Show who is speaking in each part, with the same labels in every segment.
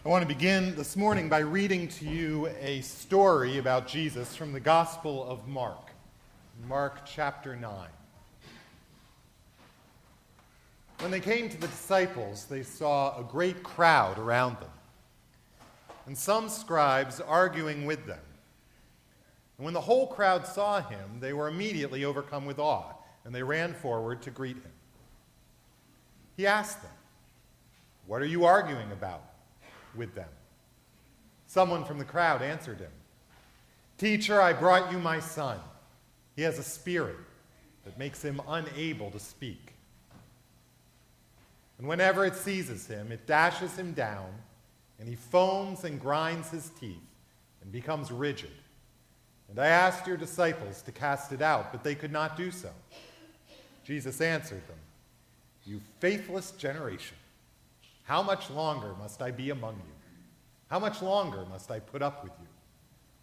Speaker 1: I want to begin this morning by reading to you a story about Jesus from the Gospel of Mark, Mark chapter 9. When they came to the disciples, they saw a great crowd around them, and some scribes arguing with them. And when the whole crowd saw him, they were immediately overcome with awe, and they ran forward to greet him. He asked them, "What are you arguing about with them?" Someone from the crowd answered him, "Teacher, I brought you my son. He has a spirit that makes him unable to speak. And whenever it seizes him, it dashes him down, and he foams and grinds his teeth and becomes rigid. And I asked your disciples to cast it out, but they could not do so." Jesus answered them, "You faithless generation, how much longer must I be among you? How much longer must I put up with you?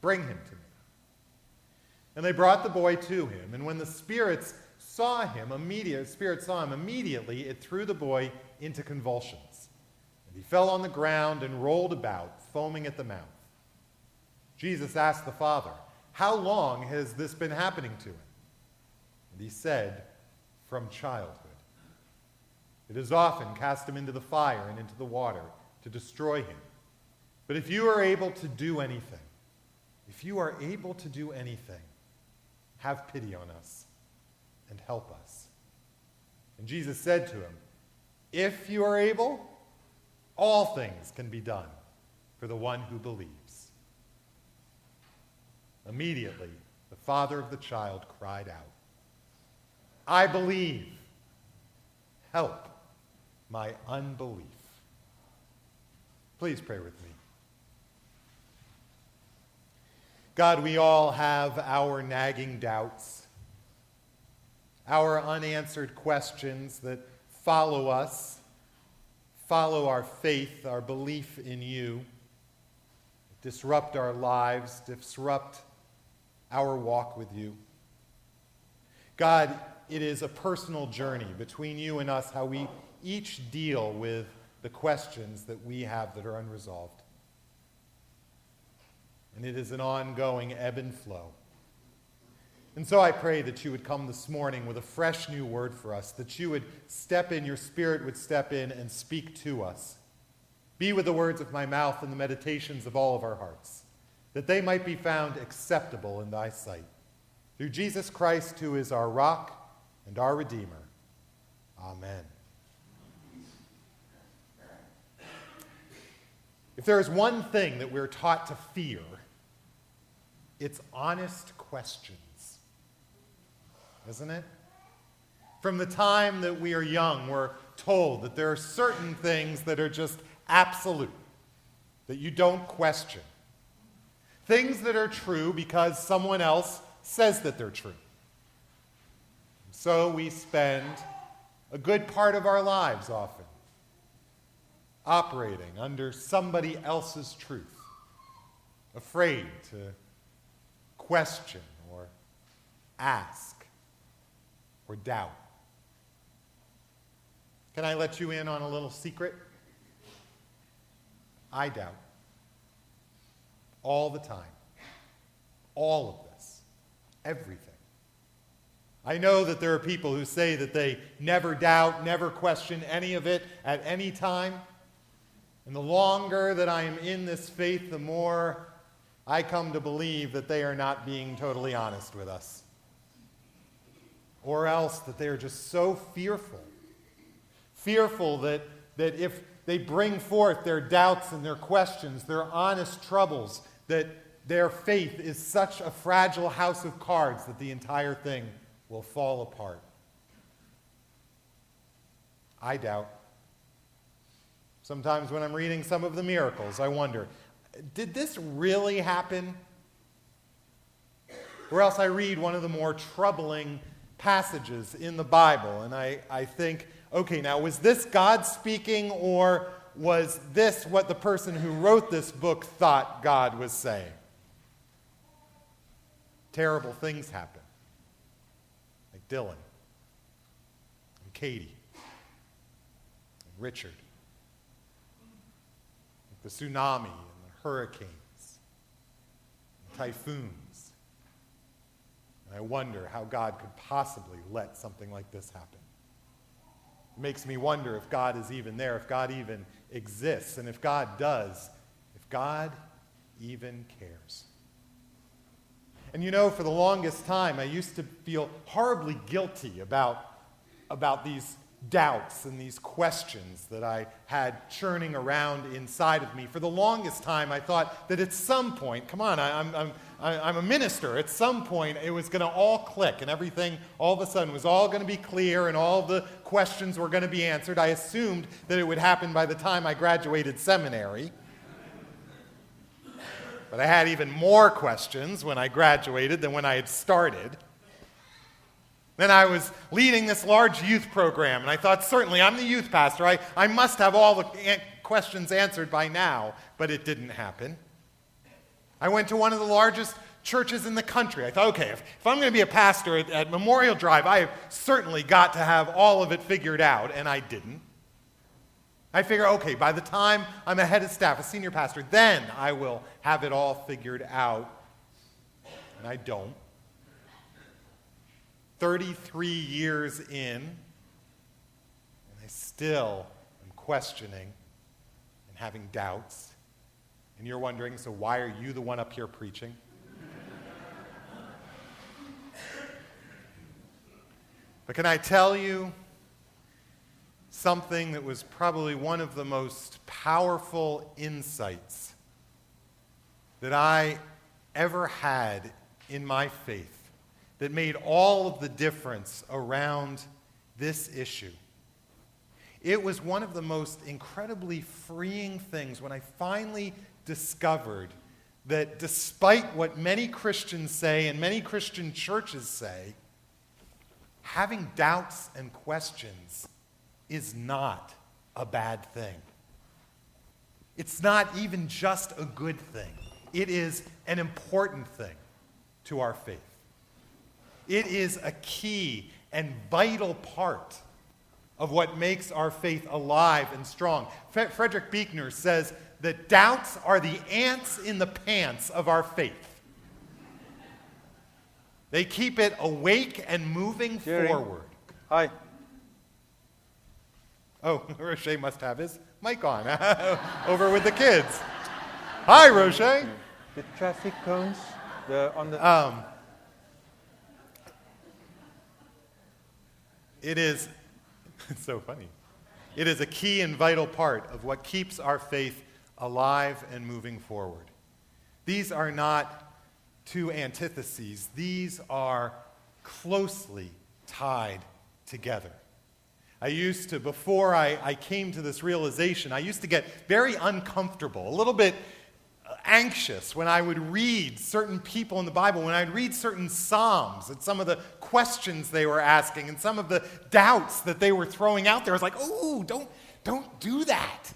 Speaker 1: Bring him to me." And they brought the boy to him, and when the spirit saw him, immediately it threw the boy into convulsions. And he fell on the ground and rolled about, foaming at the mouth. Jesus asked the father, "How long has this been happening to him?" And he said, "From childhood. It has often cast him into the fire and into the water to destroy him. But if you are able to do anything, have pity on us and help us." And Jesus said to him, "If you are able, all things can be done for the one who believes." Immediately, the father of the child cried out, "I believe. Help my unbelief." Please pray with me. God, we all have our nagging doubts, our unanswered questions that follow us, follow our faith, our belief in you, disrupt our lives, disrupt our walk with you. God, it is a personal journey between you and us, how we each deal with the questions that we have that are unresolved. And it is an ongoing ebb and flow. And so I pray that you would come this morning with a fresh new word for us, that you would step in, your Spirit would step in and speak to us. Be with the words of my mouth and the meditations of all of our hearts, that they might be found acceptable in thy sight. Through Jesus Christ, who is our rock and our Redeemer. Amen. If there is one thing that we're taught to fear, it's honest questions, isn't it? From the time that we are young, we're told that there are certain things that are just absolute, that you don't question. Things that are true because someone else says that they're true. So we spend a good part of our lives often operating under somebody else's truth, afraid to question or ask or doubt. Can I let you in on a little secret? I doubt. All the time. All of this. Everything. I know that there are people who say that they never doubt, never question any of it at any time. And the longer that I am in this faith, the more I come to believe that they are not being totally honest with us. Or else that they are just so fearful. Fearful that if they bring forth their doubts and their questions, their honest troubles, that their faith is such a fragile house of cards that the entire thing will fall apart. I doubt. Sometimes when I'm reading some of the miracles, I wonder, did this really happen? Or else I read one of the more troubling passages in the Bible, and I think, okay, now was this God speaking, or was this what the person who wrote this book thought God was saying? Terrible things happen. Like Dylan, and Katie, and Richard, the tsunami and the hurricanes, and typhoons. And I wonder how God could possibly let something like this happen. It makes me wonder if God is even there, if God even exists, and if God does, if God even cares. And you know, for the longest time, I used to feel horribly guilty about these doubts and these questions that I had churning around inside of me. For the longest time, I thought that at some point, come on, I'm a minister, at some point it was going to all click and everything all of a sudden was all going to be clear and all the questions were going to be answered. I assumed that it would happen by the time I graduated seminary. But I had even more questions when I graduated than when I had started. Then I was leading this large youth program, and I thought, certainly, I'm the youth pastor. I must have all the questions answered by now, but it didn't happen. I went to one of the largest churches in the country. I thought, okay, if I'm going to be a pastor at Memorial Drive, I have certainly got to have all of it figured out, and I didn't. I figure, okay, by the time I'm a head of staff, a senior pastor, then I will have it all figured out. And I don't. 33 years in, and I still am questioning and having doubts. And you're wondering, so why are you the one up here preaching? But can I tell you something that was probably one of the most powerful insights that I ever had in my faith, that made all of the difference around this issue? It was one of the most incredibly freeing things when I finally discovered that despite what many Christians say and many Christian churches say, having doubts and questions is not a bad thing. It's not even just a good thing. It is an important thing to our faith. It is a key and vital part of what makes our faith alive and strong. Frederick Buechner says that doubts are the ants in the pants of our faith. They keep it awake and moving forward.
Speaker 2: Hi.
Speaker 1: Oh, Roche must have his mic on over with the kids. Hi, Roche.
Speaker 2: The traffic cones,
Speaker 1: It is, it's so funny. It is a key and vital part of what keeps our faith alive and moving forward. These are not two antitheses. These are closely tied together. I used to, before I came to this realization, I used to get very uncomfortable, a little bit anxious when I would read certain people in the Bible, when I'd read certain Psalms and some of the questions they were asking and some of the doubts that they were throwing out there. I was like, oh, don't do that.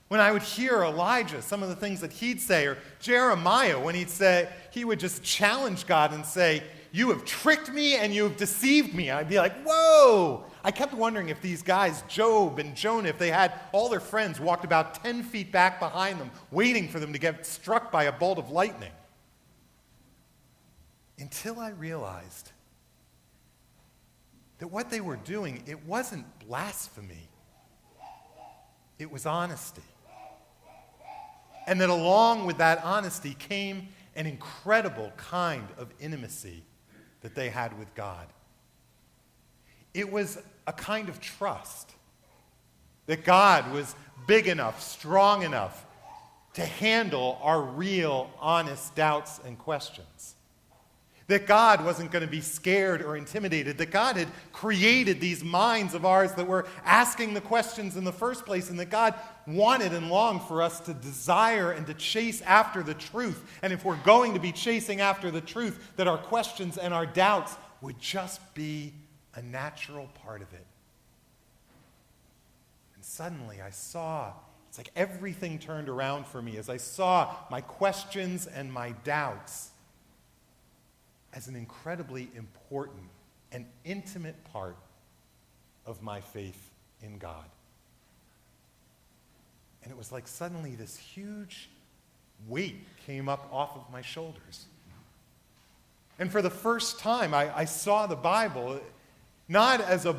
Speaker 1: When I would hear Elijah, some of the things that he'd say, or Jeremiah, when he would just challenge God and say, you have tricked me and you have deceived me. I'd be like, whoa. I kept wondering if these guys, Job and Jonah, if they had all their friends walked about 10 feet back behind them, waiting for them to get struck by a bolt of lightning. Until I realized that what they were doing, it wasn't blasphemy. It was honesty. And that along with that honesty came an incredible kind of intimacy that they had with God. It was a kind of trust that God was big enough, strong enough to handle our real, honest doubts and questions. That God wasn't going to be scared or intimidated. That God had created these minds of ours that were asking the questions in the first place, and that God wanted and longed for us to desire and to chase after the truth. And if we're going to be chasing after the truth, that our questions and our doubts would just be a natural part of it. And suddenly I saw, it's like everything turned around for me as I saw my questions and my doubts as an incredibly important and intimate part of my faith in God. And it was like suddenly this huge weight came up off of my shoulders. And for the first time, I saw the Bible not as a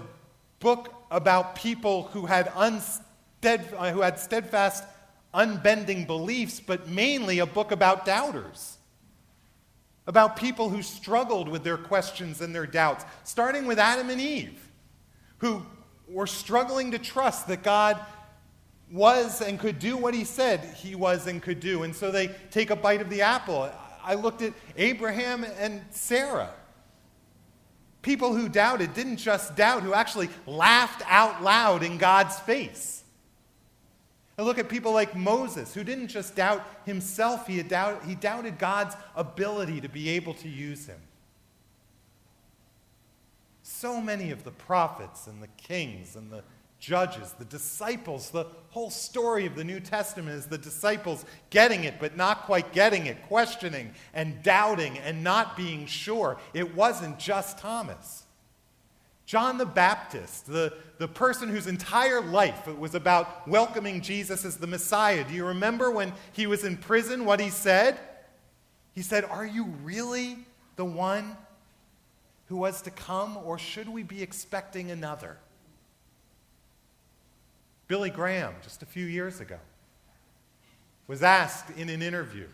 Speaker 1: book about people who had steadfast, unbending beliefs, but mainly a book about doubters, about people who struggled with their questions and their doubts, starting with Adam and Eve, who were struggling to trust that God was and could do what he said he was and could do. And so they take a bite of the apple. I looked at Abraham and Sarah. People who doubted didn't just doubt, who actually laughed out loud in God's face. I look at people like Moses, who didn't just doubt himself, he doubted God's ability to be able to use him. So many of the prophets and the kings and the judges, the disciples, the whole story of the New Testament is the disciples getting it but not quite getting it, questioning and doubting and not being sure. It wasn't just Thomas. John the Baptist, the person whose entire life it was about welcoming Jesus as the Messiah. Do you remember when he was in prison what he said? He said, "Are you really the one who was to come, or should we be expecting another?" Billy Graham, just a few years ago, was asked in an interview,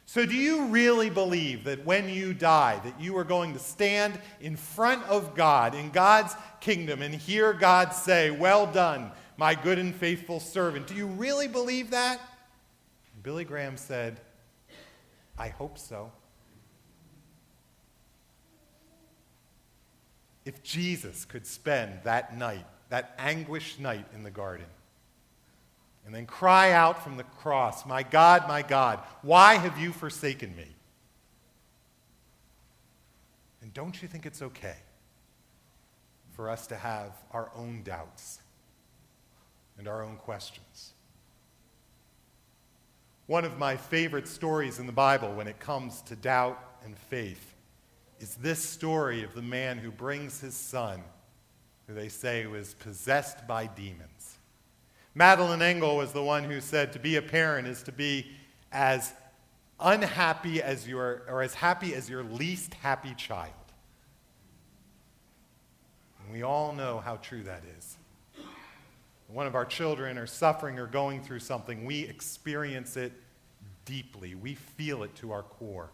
Speaker 1: "So do you really believe that when you die, that you are going to stand in front of God in God's kingdom and hear God say, 'Well done, my good and faithful servant'? Do you really believe that?" And Billy Graham said, "I hope so." If Jesus could spend that night, that anguished night in the garden, and then cry out from the cross, my God, why have you forsaken me?" And don't you think it's okay for us to have our own doubts and our own questions? One of my favorite stories in the Bible when it comes to doubt and faith is this story of the man who brings his son, who they say was possessed by demons. Madeline Engel was the one who said to be a parent is to be as unhappy as as happy as your least happy child. And we all know how true that is. When one of our children are suffering or going through something, we experience it deeply. We feel it to our core.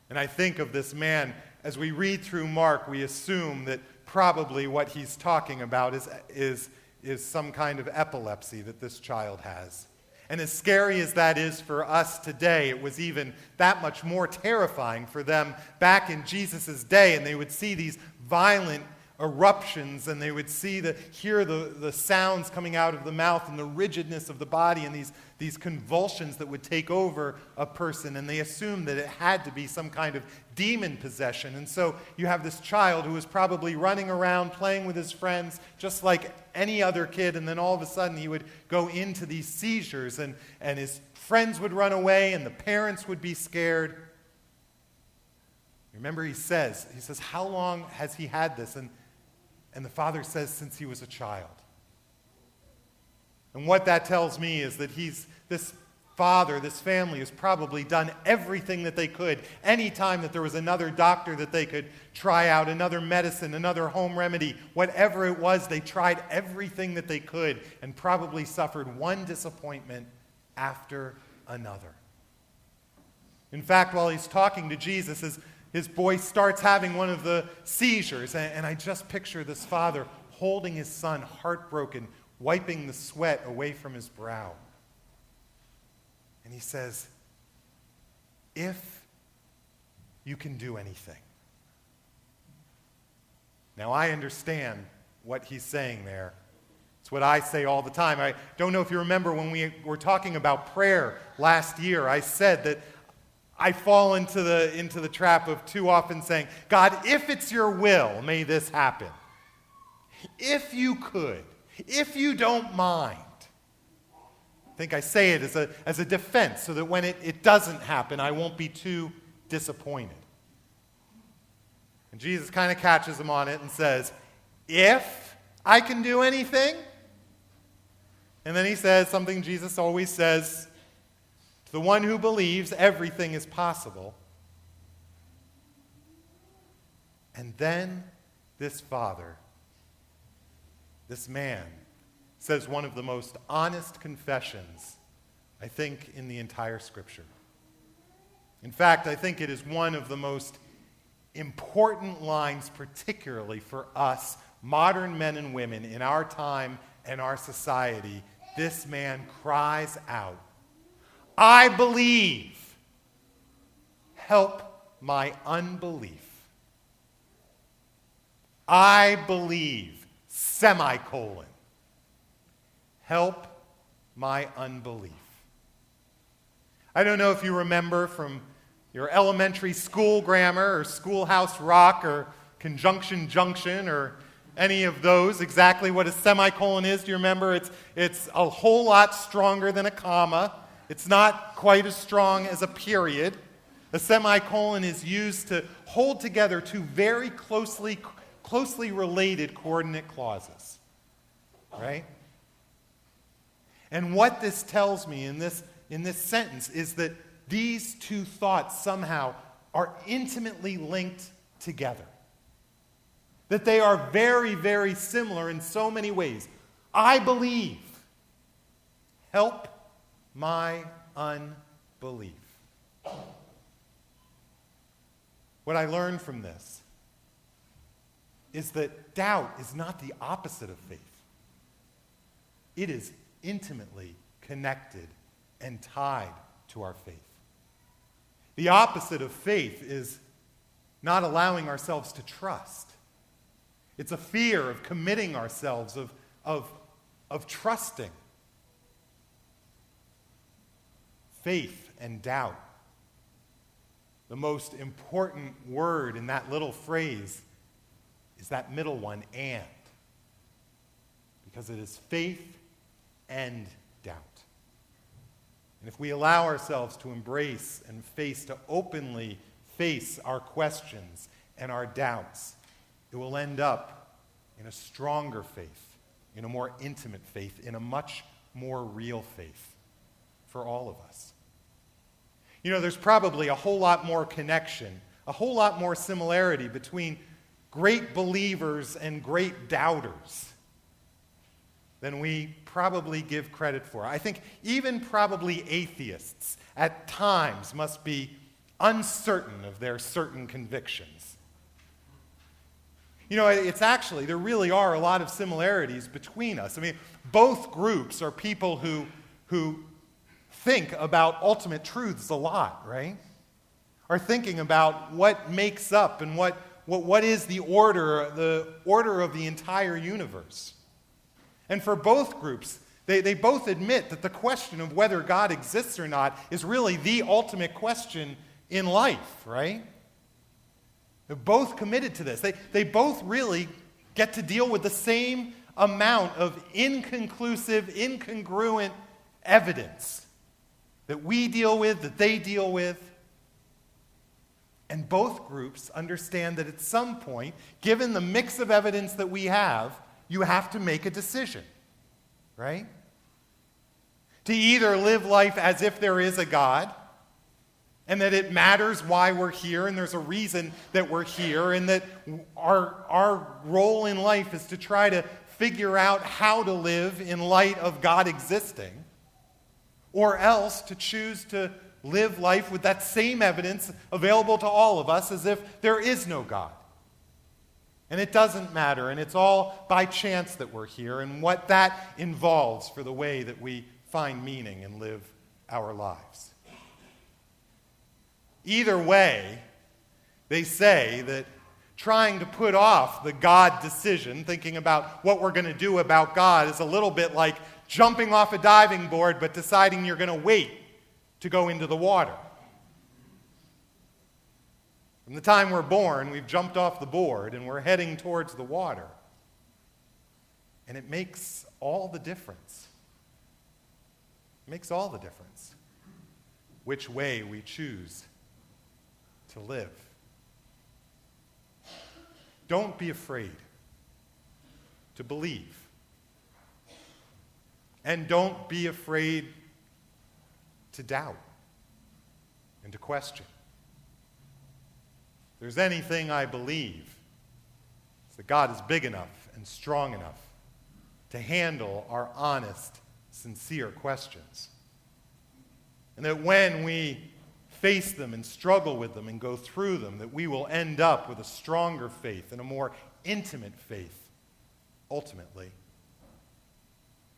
Speaker 1: And I think of this man, as we read through Mark, we assume that probably what he's talking about is some kind of epilepsy that this child has. And as scary as that is for us today, it was even that much more terrifying for them back in Jesus' day. And they would see these violent eruptions, and they would hear the sounds coming out of the mouth and the rigidness of the body and these convulsions that would take over a person, and they assumed that it had to be some kind of demon possession. And so you have this child who was probably running around playing with his friends just like any other kid, and then all of a sudden he would go into these seizures, and his friends would run away and the parents would be scared. Remember, he says, "How long has he had this?" And the father says, "Since he was a child." And what that tells me is that this family has probably done everything that they could. Any time that there was another doctor that they could try out, another medicine, another home remedy, whatever it was, they tried everything that they could and probably suffered one disappointment after another. In fact, while he's talking to Jesus, his boy starts having one of the seizures, and I just picture this father holding his son, heartbroken, wiping the sweat away from his brow. And he says, "If you can do anything." Now, I understand what he's saying there. It's what I say all the time. I don't know if you remember when we were talking about prayer last year, I said that I fall into the trap of too often saying, "God, if it's your will, may this happen. If you could, if you don't mind." I think I say it as a defense so that when it doesn't happen, I won't be too disappointed. And Jesus kind of catches him on it and says, "If I can do anything?" And then he says something Jesus always says, to the one who believes, everything is possible. And then this father, this man, says one of the most honest confessions, I think, in the entire Scripture. In fact, I think it is one of the most important lines, particularly for us, modern men and women in our time and our society. This man cries out, "I believe. Help my unbelief. I believe, semicolon. Help my unbelief." I don't know if you remember from your elementary school grammar or Schoolhouse Rock or Conjunction Junction or any of those exactly what a semicolon is. Do you remember? It's a whole lot stronger than a comma. It's not quite as strong as a period. A semicolon is used to hold together two very closely related coordinate clauses, right? And what this tells me in this sentence is that these two thoughts somehow are intimately linked together. That they are very, very similar in so many ways. I believe. Help my unbelief. What I learned from this is that doubt is not the opposite of faith. It is intimately connected and tied to our faith. The opposite of faith is not allowing ourselves to trust. It's a fear of committing ourselves, of trusting. Faith and doubt. The most important word in that little phrase is that middle one, and. Because it is faith and doubt. And if we allow ourselves to embrace and to openly face our questions and our doubts, it will end up in a stronger faith, in a more intimate faith, in a much more real faith for all of us. You know, there's probably a whole lot more connection, a whole lot more similarity between great believers and great doubters than we probably give credit for. I think even probably atheists at times must be uncertain of their certain convictions. You know, there really are a lot of similarities between us. I mean, both groups are people who think about ultimate truths a lot, right? Are thinking about what makes up and what is the order of the entire universe. And for both groups, they both admit that the question of whether God exists or not is really the ultimate question in life, right? They're both committed to this. They both really get to deal with the same amount of inconclusive, incongruent evidence that we deal with, that they deal with. And both groups understand that at some point, given the mix of evidence that we have, you have to make a decision, right? To either live life as if there is a God, and that it matters why we're here, and there's a reason that we're here, and that our role in life is to try to figure out how to live in light of God existing, or else to choose to live life with that same evidence available to all of us as if there is no God. And it doesn't matter, and it's all by chance that we're here, and what that involves for the way that we find meaning and live our lives. Either way, they say that trying to put off the God decision, thinking about what we're going to do about God, is a little bit like jumping off a diving board but deciding you're going to wait to go into the water. From the time we're born, we've jumped off the board and we're heading towards the water. And it makes all the difference. It makes all the difference which way we choose to live. Don't be afraid to believe. And don't be afraid to doubt and to question. If there's anything I believe, it's that God is big enough and strong enough to handle our honest, sincere questions. And that when we face them and struggle with them and go through them, that we will end up with a stronger faith and a more intimate faith, ultimately.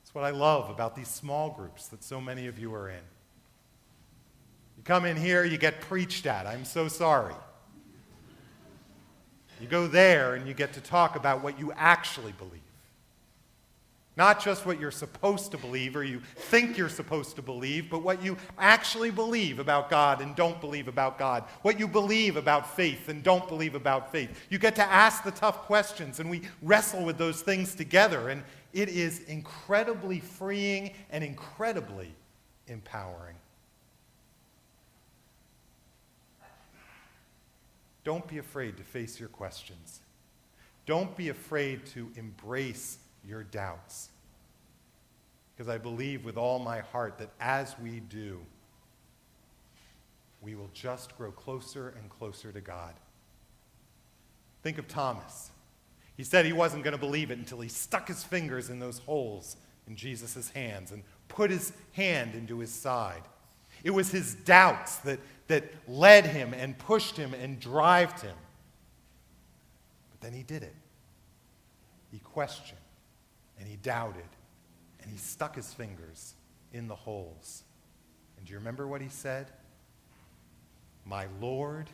Speaker 1: It's what I love about these small groups that so many of you are in. You come in here, you get preached at. I'm so sorry. You go there and you get to talk about what you actually believe. Not just what you're supposed to believe or you think you're supposed to believe, but what you actually believe about God and don't believe about God. What you believe about faith and don't believe about faith. You get to ask the tough questions, and we wrestle with those things together, and it is incredibly freeing and incredibly empowering. Don't be afraid to face your questions. Don't be afraid to embrace your doubts. Because I believe with all my heart that as we do, we will just grow closer and closer to God. Think of Thomas. He said he wasn't going to believe it until he stuck his fingers in those holes in Jesus' hands and put his hand into his side. It was his doubts that led him and pushed him and drove him. But then he did it. He questioned. And he doubted, and he stuck his fingers in the holes. And do you remember what he said? My Lord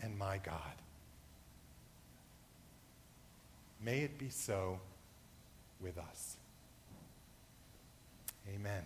Speaker 1: and my God. May it be so with us. Amen.